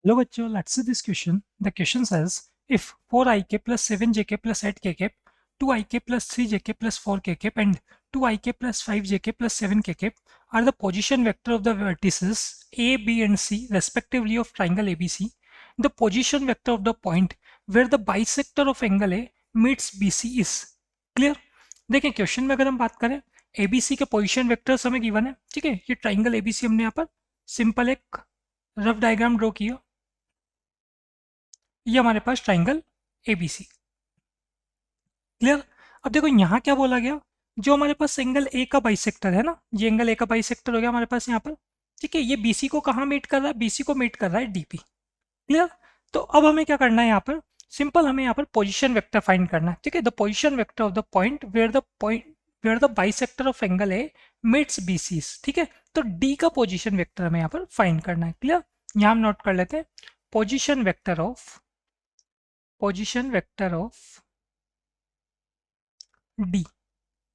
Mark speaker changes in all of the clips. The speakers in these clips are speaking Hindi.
Speaker 1: Hello बच्चों, let's see this question. The question says if 4ik plus 7jk plus 8kk, 2ik plus 3jk plus 4kk and 2ik plus 5jk plus 7kk are the position vector of the vertices A, B and C respectively of triangle ABC, the position vector of the point where the bisector of angle A meets BC is. Clear? देखिए क्वेश्चन में अगर हम बात करें ABC के पोजीशन वेक्टर्स हमें गिवन है, ठीक है। ये ट्राइंगल ABC हमने यहाँ पर सिंपल एक रफ डायग्राम ड्रॉ किया। ये हमारे पास ट्राइंगल ABC। क्लियर? अब देखो यहाँ क्या बोला गया, जो हमारे पास एंगल ए का बाइसेक्टर है ना, ये एंगल ए का बाइसेक्टर हो गया हमारे पास यहाँ पर, ठीक है। ये BC को कहाँ मीट कर रहा है, BC को मीट कर रहा है DP। क्लियर? तो अब हमें क्या करना है यहाँ पर, सिंपल हमें यहाँ पर पोजिशन वेक्टर फाइंड करना है, ठीक है। The position vector of the point where the bisector of angle A meets BC, ठीक है। तो D का पोजिशन वेक्टर हमें यहाँ पर फाइंड करना है। क्लियर? यहाँ हम नोट कर लेते हैं पोजिशन वेक्टर ऑफ D,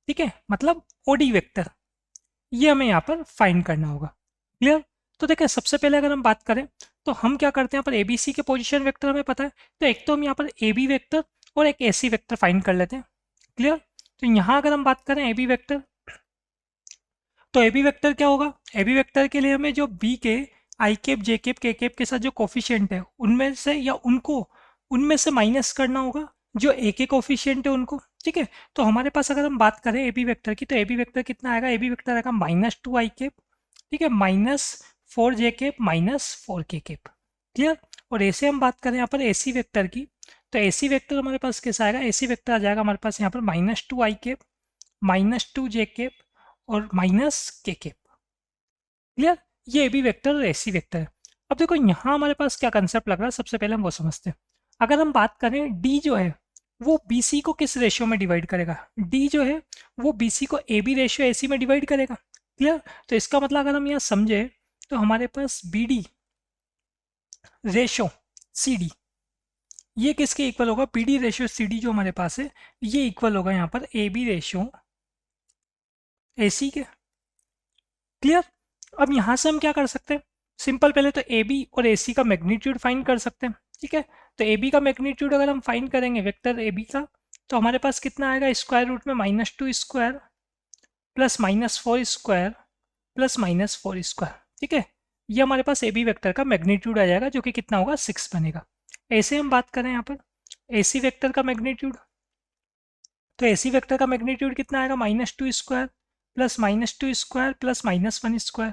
Speaker 1: ठीक है, मतलब OD वेक्टर, ये हमें यहाँ पर फाइंड करना होगा। क्लियर? तो देखिए सबसे पहले अगर हम बात करें तो हम क्या करते हैं, यहाँ पर ABC के पोजीशन वेक्टर हमें पता है, तो एक तो हम यहाँ पर AB वेक्टर और एक AC वेक्टर फाइंड कर लेते हैं। क्लियर? तो यहाँ अगर हम बात करें AB वेक्टर, तो AB वेक्टर क्या होगा, AB वेक्टर के लिए हमें जो B के I cap J cap K cap के साथ जो कोफिशिएंट है उनमें से या उनमें से माइनस करना होगा जो A के कोफिशिएंट है उनको, ठीक है। तो हमारे पास अगर हम बात करें AB वेक्टर की, तो AB वेक्टर कितना आएगा, AB वेक्टर आएगा -2I कैप, ठीक है, -4J cap -4K cap. Clear? और ऐसे हम बात करें यहाँ पर AC वेक्टर की, तो AC वेक्टर हमारे पास कैसा आएगा, AC वेक्टर आ जाएगा हमारे पास यहाँ पर -2I कैप -2J कैप और -K कैप। क्लियर? ये AB वेक्टर और AC वेक्टर है। अब देखो यहाँ हमारे पास क्या कंसेप्ट लग रहा है, सबसे पहले हम वो समझते हैं। अगर हम बात करें D जो है वो BC को किस रेशियो में डिवाइड करेगा, D जो है वो BC को AB रेशियो AC में डिवाइड करेगा। क्लियर? तो इसका मतलब अगर हम यहाँ समझे तो हमारे पास BD रेशियो CD ये किसके इक्वल होगा, BD रेशियो CD जो हमारे पास है ये इक्वल होगा यहाँ पर AB रेशियो AC के। क्लियर? अब यहाँ से हम क्या कर सकते हैं, सिंपल पहले तो AB और AC का मैग्नीट्यूड फाइंड कर सकते हैं, ठीक है। तो AB का मैग्नीट्यूड अगर हम फाइंड करेंगे वेक्टर AB का, तो हमारे पास कितना आएगा, स्क्वायर रूट में -2 square plus -4 square plus -4 square, ठीक है। ये हमारे पास AB वेक्टर का मैग्नीट्यूड आ जाएगा जो कि कितना होगा, 6 बनेगा। ऐसे हम बात करें यहाँ पर AC वेक्टर का मैग्नीट्यूड, तो AC वेक्टर का मैग्नीट्यूड कितना आएगा, -2 square plus -2 square plus -1 square,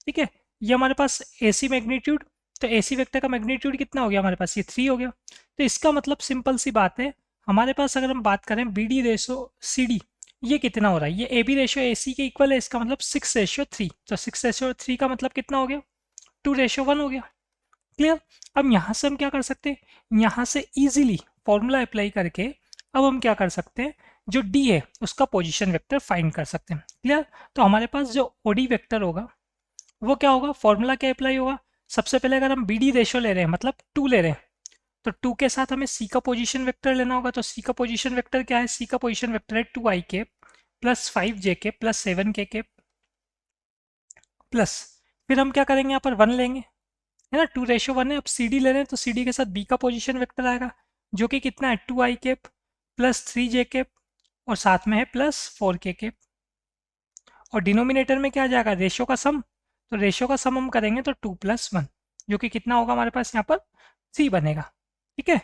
Speaker 1: ठीक है। ये हमारे पास AC मैग्नीट्यूड, तो AC वेक्टर का मैग्नीट्यूड कितना हो गया हमारे पास, ये 3 हो गया। तो इसका मतलब सिंपल सी बात है, हमारे पास अगर हम बात करें BD रेशो CD ये कितना हो रहा है, ये AB रेशो AC के इक्वल है, इसका मतलब 6:3। तो 6:3 का मतलब कितना हो गया, 2:1 हो गया। क्लियर? अब यहाँ से हम क्या कर सकते हैं, यहाँ से इजीली फॉर्मूला अप्लाई करके अब हम क्या कर सकते हैं, जो D है उसका पोजीशन वेक्टर फाइंड कर सकते हैं। क्लियर? तो हमारे पास जो OD वेक्टर होगा वो क्या होगा, फॉर्मूला क्या अप्लाई होगा, सबसे पहले अगर हम BD रेशो ले रहे हैं मतलब 2 ले रहे हैं, तो 2 के साथ हमें C का पोजीशन वेक्टर लेना होगा। तो C का पोजीशन वेक्टर क्या है, C का पोजीशन वेक्टर है 2I cap plus 5J cap plus 7K cap plus, फिर हम क्या करेंगे यहाँ पर 1 लेंगे, है ना, 2:1 है। अब CD ले रहे हैं तो CD के साथ B का पोजीशन वेक्टर आएगा जो कि कितना है 2I cap plus 3J cap और साथ में है प्लस 4K कैप, और डिनोमिनेटर में क्या आ जाएगा, रेशो का सम। तो रेशो का सम हम करेंगे तो 2 + 1 जो कि कितना होगा हमारे पास यहाँ पर 3 बनेगा, ठीक है।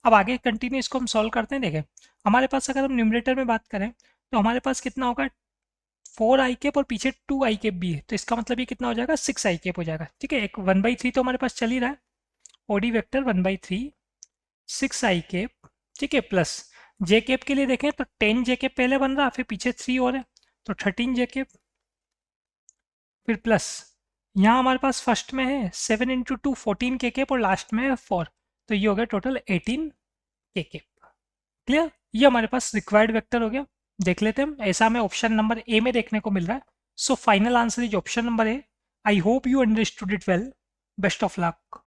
Speaker 1: अब आगे कंटिन्यू इसको हम सॉल्व करते हैं। देखें हमारे पास अगर हम न्यूमरेटर में बात करें तो हमारे पास कितना होगा, 4I कैप और पीछे 2I कैप भी है, तो इसका मतलब ये कितना हो जाएगा, 6I कैप हो जाएगा, ठीक है। एक 1/3 तो हमारे पास चल ही रहा है, OD वेक्टर 1/3 6I कैप, ठीक है, प्लस J कैप के लिए देखें तो 10J कैप पहले बन रहा, फिर पीछे 3 और है तो 13J कैप, फिर प्लस यहाँ हमारे पास फर्स्ट में है 7 × 2 14K कैप और लास्ट में है 4, तो ये हो गया टोटल 18K कैप। क्लियर? ये हमारे पास रिक्वायर्ड वेक्टर हो गया। देख लेते हैं हम, ऐसा हमें ऑप्शन नंबर ए में देखने को मिल रहा है। So final answer is option number A. I hope you understood it well. Best of luck.